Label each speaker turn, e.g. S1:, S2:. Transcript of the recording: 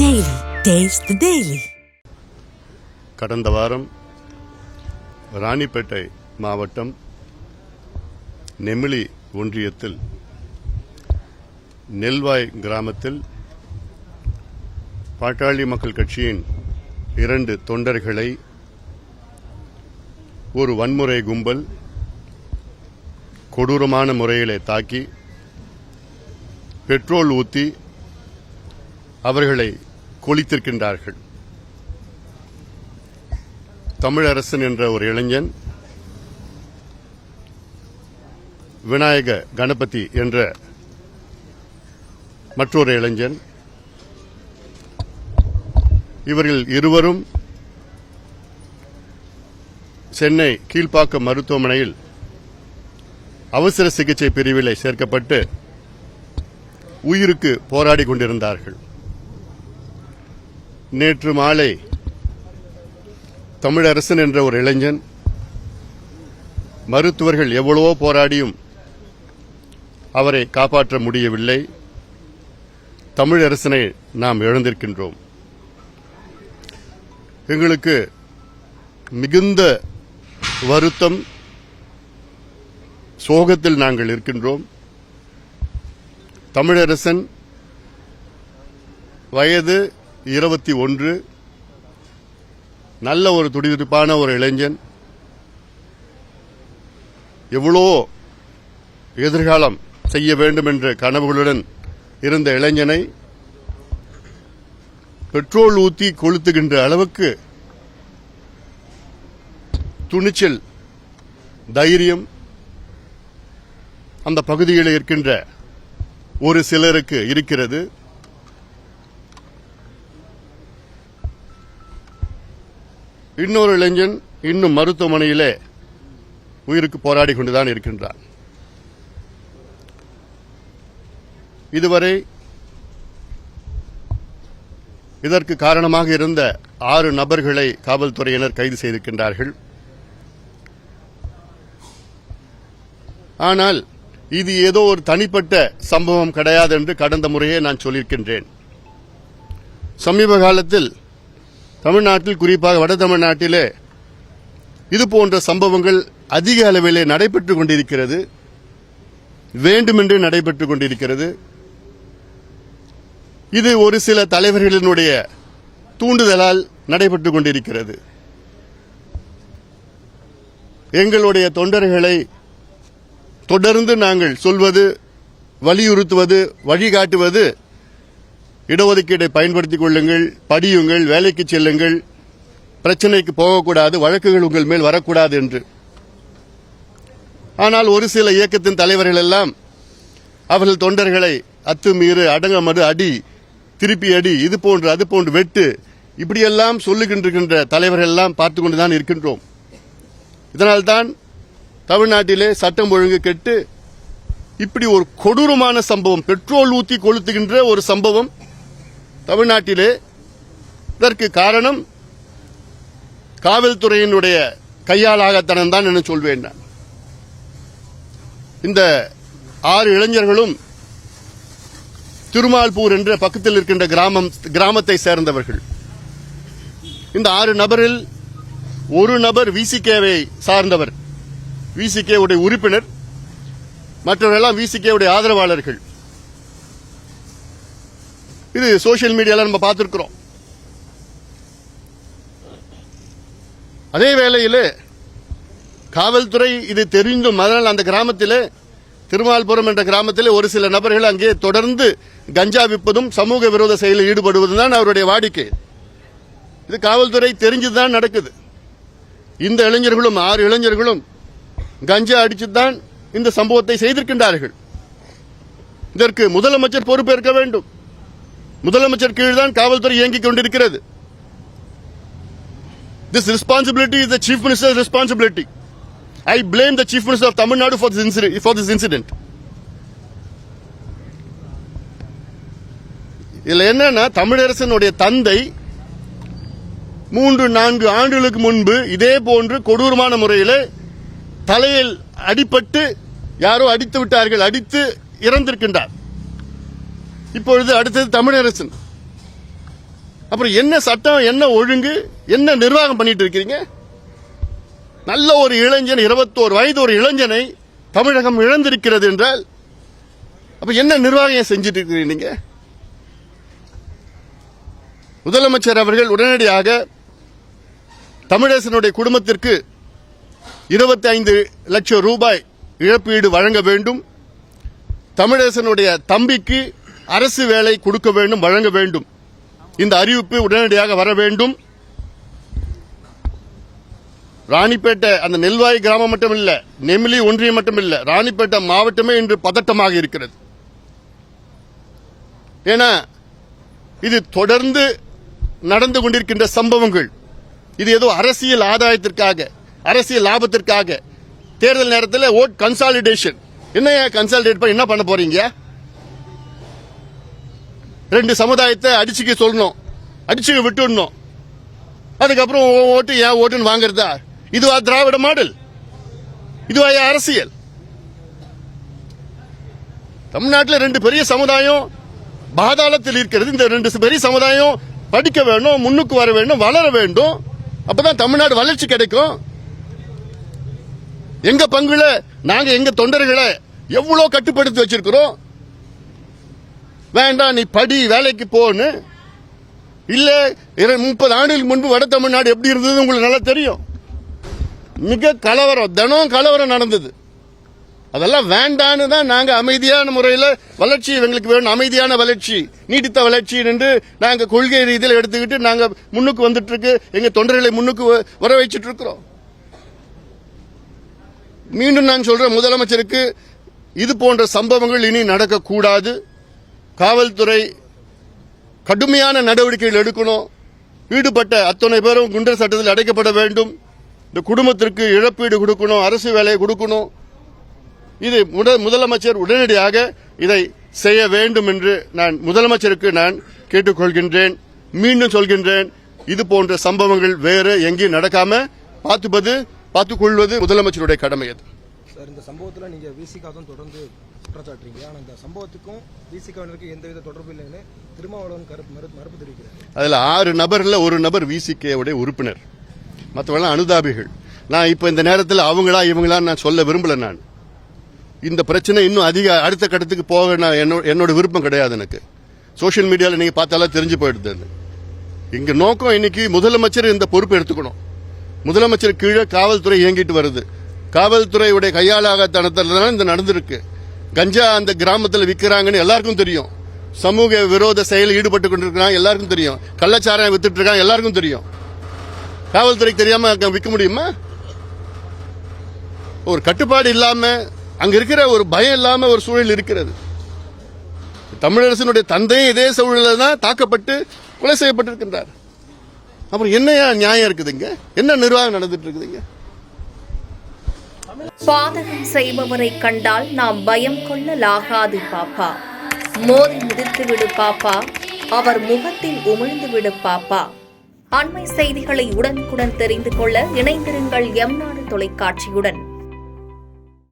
S1: Daily. Taste the Daily.
S2: கடந்த வாரம் ராணிப்பேட்டை மாவட்டம் நெமிலி ஒன்றியத்தில் நெல்வாய் கிராமத்தில் பாட்டாளி மக்கள் கட்சியின் 2 தொண்டர்களை ஒரு வன்முறை கும்பல் கொடூரமான முறையிலே தாக்கி பெட்ரோல் ஊற்றி அவர்களை கொலித்திருக்கின்றார்கள். தமிழரசன் என்ற ஒரு இளைஞன், விநாயக கணபதி என்ற மற்றொரு இளைஞன், இவர்கள் இருவரும் சென்னை கீழ்ப்பாக்கம் மருத்துவமனையில் அவசர சிகிச்சை பிரிவிலே சேர்க்கப்பட்டு உயிருக்கு போராடி கொண்டிருந்தார்கள். நேற்று மாலை தமிழரசன் என்ற ஒரு இளைஞன், மருத்துவர்கள் எவ்வளவோ போராடியும் அவரை காப்பாற்ற முடியவில்லை. தமிழரசனை நாம் இழந்திருக்கின்றோம். எங்களுக்கு மிகுந்த வருத்தம், சோகத்தில் நாங்கள் இருக்கின்றோம். தமிழரசன் வயது 21, நல்ல ஒரு துடிதுடிப்பான ஒரு இளைஞன். எவ்வளோ எதிர்காலம் செய்ய வேண்டும் என்ற கனவுகளுடன் இருந்த இளைஞனை பெட்ரோல் ஊற்றி கொளுத்துகின்ற அளவுக்கு துணிச்சல், தைரியம் அந்த பகுதியில் இருக்கின்ற ஒரு சிலருக்கு இருக்கிறது. இன்னொரு இளைஞன் இன்னும் மருத்துவமனையிலே உயிருக்கு போராடி கொண்டுதான் இருக்கின்றார். இதுவரை இதற்கு காரணமாக இருந்த 6 நபர்களை காவல்துறையினர் கைது செய்திருக்கின்றார்கள். ஆனால் இது ஏதோ ஒரு தனிப்பட்ட சம்பவம் கிடையாது என்று கடந்த முறையே நான் சொல்லியிருக்கின்றேன். சமீப காலத்தில் தமிழ்நாட்டில், குறிப்பாக வட தமிழ்நாட்டிலே இதுபோன்ற சம்பவங்கள் அதிக அளவிலே நடைபெற்றுக் கொண்டிருக்கிறது, வேண்டுமென்று நடைபெற்றுக் கொண்டிருக்கிறது. இது ஒரு சில தலைவர்களினுடைய தூண்டுதலால் நடைபெற்றுக் கொண்டிருக்கிறது. எங்களுடைய தொண்டர்களை தொடர்ந்து நாங்கள் சொல்வது, வலியுறுத்துவது, வழிகாட்டுவது, இடஒதுக்கீட்டை பயன்படுத்திக் கொள்ளுங்கள், படியுங்கள், வேலைக்கு செல்லுங்கள், பிரச்சனைக்கு போகக்கூடாது, வழக்குகள் உங்கள் மேல் வரக்கூடாது என்று. ஆனால் ஒரு சில இயக்கத்தின் தலைவர்கள் எல்லாம் அவர்கள் தொண்டர்களை அத்துமீறு, அடங்கமறு, அடி, திருப்பி அடி, இது போன்று அது போன்று வெட்டு, இப்படியெல்லாம் சொல்லுகின்ற தலைவர்கள் எல்லாம் பார்த்துக் கொண்டுதான் இருக்கின்றோம். இதனால்தான் தமிழ்நாட்டிலே சட்டம் ஒழுங்கு கெட்டு இப்படி ஒரு கொடூரமான சம்பவம், பெட்ரோல் ஊற்றி கொளுத்துகின்ற ஒரு சம்பவம் தமிழ்நாட்டிலே. இதற்கு காரணம் காவல்துறையினுடைய கையாளாகத்தனம் தான் என்று சொல்வேன். இந்த 6 இளைஞர்களும் திருமால்பூர் என்ற பக்கத்தில் இருக்கின்ற கிராமத்தை சேர்ந்தவர்கள். இந்த 6 நபரில் ஒரு நபர் விசிகேவை சார்ந்தவர், விசிகே உடைய உறுப்பினர், மற்றவர்களெல்லாம் விசிகே உடைய ஆதரவாளர்கள். இது சோசியல் மீடியால நம்ம பார்த்திருக்கிறோம். அதே வேளையில் காவல்துறை இது தெரிந்தும், அதனால் அந்த கிராமத்திலே, திருமால்புரம் என்ற கிராமத்திலே ஒரு சில நபர்கள் அங்கே தொடர்ந்து கஞ்சா விற்பதும் சமூக விரோத செயலில் ஈடுபடுவதும் தான் அவருடைய வாடிக்கை. இது காவல்துறை தெரிஞ்சுதான் நடக்குது. இந்த இளைஞர்களும் 6 இளைஞர்களும் கஞ்சா அடிச்சுதான் இந்த சம்பவத்தை செய்திருக்கின்றார்கள். இதற்கு முதலமைச்சர் பொறுப்பேற்க வேண்டும். முதலமைச்சர் கீழ்தான் காவல்துறை இயங்கிக் கொண்டிருக்கிறது. This responsibility is the Chief Minister's responsibility. I blame the Chief Minister of Tamil Nadu for this incident. இதுல என்னன்னா, தமிழரசனுடைய தந்தை 3-4 ஆண்டுகளுக்கு முன்பு இதே போன்று கொடூரமான முறையில் தலையில் அடிபட்டு யாரோ அடித்து விட்டார்கள், அடித்து இறந்திருக்கின்றார். இப்பொழுது அடுத்தது தமிழரசன். அப்புறம் என்ன சட்டம், என்ன ஒழுங்கு, என்ன நிர்வாகம் பண்ணிட்டு இருக்கீங்க? நல்ல ஒரு இளைஞன், 21 வயது ஒரு இளைஞனை தமிழகம் இழந்திருக்கிறது என்றால் அப்ப என்ன நிர்வாகம் செஞ்சிட்டு இருக்கிறீங்க நீங்க? முதலமைச்சர் அவர்கள் உடனடியாக தமிழரசனுடைய குடும்பத்திற்கு 25 லட்சம் ரூபாய் இழப்பீடு வழங்க வேண்டும். தமிழரசனுடைய தம்பிக்கு அரசு வேலை கொடுக்க வேண்டும், வழங்க வேண்டும். இந்த அறிவிப்பு உடனடியாக வர வேண்டும். ராணிப்பேட்டை அந்த நெல்வாய் கிராமம் மட்டும் இல்ல, நெமிலி ஒன்றியம் மட்டும் இல்ல, ராணிப்பேட்டை மாவட்டமே இன்று பதட்டமாக இருக்கிறது. ஏன்னா இது தொடர்ந்து நடந்து கொண்டிருக்கின்ற சம்பவங்கள். இது ஏதோ அரசியல் ஆதாயத்திற்காக, அரசியல் லாபத்திற்காக தேர்தல் நேரத்தில் ஓட் கன்சாலிடேஷன். என்ன கன்சாலிடேட் பண்ண என்ன பண்ண போறீங்க? 2 சமுதாயத்தை அடிச்சுக்க சொல்லணும், அடிச்சுக்க விட்டுடணும். அதுக்கப்புறம் ஓட்டு ஏன் ஓட்டுன்னு வாங்குறதா? இதுவா திராவிட மாடல்? இதுவா அரசியல்? தமிழ்நாட்டில் 2 பெரிய சமுதாயம் பாதாளத்தில் இருக்கிறது. இந்த 2 பெரிய சமுதாயம் படிக்க வேண்டும், முன்னுக்கு வர வேண்டும், வளர வேண்டும். அப்பதான் தமிழ்நாடு வளர்ச்சி கிடைக்கும். எங்க பங்குல நாங்க எங்க தொண்டர்களை எவ்வளவு கட்டுப்படுத்தி வச்சிருக்கிறோம். வேண்டாம் நீ படி, வேலைக்கு போன்னு இல்ல. 30 ஆண்டுகளுக்கு முன்பு வட தமிழ்நாடு எப்படி இருந்தது உங்களுக்கு நல்லா தெரியும். மிக கலவரம், தினம் கலவரம் நடந்தது. அதெல்லாம் வேண்டான்னு தான் நாங்க அமைதியான முறையில் வளர்ச்சி எங்களுக்கு வேணும், அமைதியான வளர்ச்சி, நீடித்த வளர்ச்சி என்று நாங்க கொள்கை ரீதியில் எடுத்துக்கிட்டு நாங்க முன்னுக்கு வந்துட்டு இருக்கு, எங்க தொண்டர்களை முன்னுக்கு வர வச்சிட்டு இருக்கிறோம். மீண்டும் நான் சொல்றேன், முதலமைச்சருக்கு இது போன்ற சம்பவங்கள் இனி நடக்கக்கூடாது. காவல்துறை கடுமையான நடவடிக்கைகள் எடுக்கணும். ஈடுபட்ட அத்தனை பேரும் குண்டர் சட்டத்தில் அடைக்கப்பட வேண்டும். இந்த குடும்பத்திற்கு இழப்பீடு கொடுக்கணும், அரசு வேலையை கொடுக்கணும். இது முதலமைச்சர் உடனடியாக இதை செய்ய வேண்டும் என்று நான் முதலமைச்சருக்கு நான் கேட்டுக்கொள்கின்றேன். மீண்டும் சொல்கின்றேன், இது போன்ற சம்பவங்கள் வேறு எங்கேயும் நடக்காம பார்த்துக் கொள்வது முதலமைச்சருடைய கடமை. அது
S3: சார், இந்த சம்பவத்தில் நீங்க விசிகா தான் தொடர்ந்து குற்றச்சாட்டுறீங்க. ஆனால் இந்த சம்பவத்துக்கும் விசிகாவினருக்கு எந்தவித தொடர்பு இல்லைன்னு திருமாவளவன் மறுப்பு தெரிவிக்கிறார்.
S2: அதில் 6 நபர்ல ஒரு நபர் விசிகேவுடைய உறுப்பினர், மற்றவெல்லாம் அனுதாபிகள். நான் இப்ப இந்த நேரத்தில் அவங்களா இவங்களா நான் சொல்ல விரும்பல. நான் இந்த பிரச்சனை இன்னும் அடுத்த கட்டத்துக்கு போக என்னோட விருப்பம் கிடையாது. எனக்கு சோசியல் மீடியாவில் நீங்க பார்த்தாலும் தெரிஞ்சு போயிடுது. இங்க நோக்கம் இன்னைக்கு முதலமைச்சர் இந்த பொறுப்பு எடுத்துக்கணும். முதலமைச்சர் கீழே காவல்துறை இயங்கிட்டு வருது. காவல்துறையுடைய கையாளாகத்தனத்தில் தான் இந்த நடந்திருக்கு. கஞ்சா அந்த கிராமத்தில் விற்கிறாங்கன்னு எல்லாருக்கும் தெரியும். சமூக விரோத செயலில் ஈடுபட்டு கொண்டிருக்கிறாங்க எல்லாருக்கும் தெரியும். கள்ளச்சாராயம் வித்துட்டு இருக்காங்க எல்லாருக்கும் தெரியும். காவல்துறைக்கு தெரியாம விற்க முடியுமா? ஒரு கட்டுப்பாடு இல்லாம, அங்க இருக்கிற ஒரு பயம் இல்லாம ஒரு சூழல் இருக்கிறது. தமிழரசனுடைய தந்தையும் இதே சூழலில் தான் தாக்கப்பட்டு கொலை செய்யப்பட்டிருக்கின்றார். அப்புறம் என்ன நியாயம் இருக்குதுங்க? என்ன நிர்வாகம் நடந்துட்டு இருக்குதுங்க?
S4: பாதகம் செய்பவரை கண்டால் நாம் பயம் கொள்ளலாகாது பாப்பா. மோதி மிதித்து விடு பாப்பா, அவர் முகத்தில் உமிழ்ந்து விடு பாப்பா. அண்மை செய்திகளை உடனுக்குடன் தெரிந்து கொள்ள இணைந்திருங்கள் எம் நாடு தொலைக்காட்சியுடன்.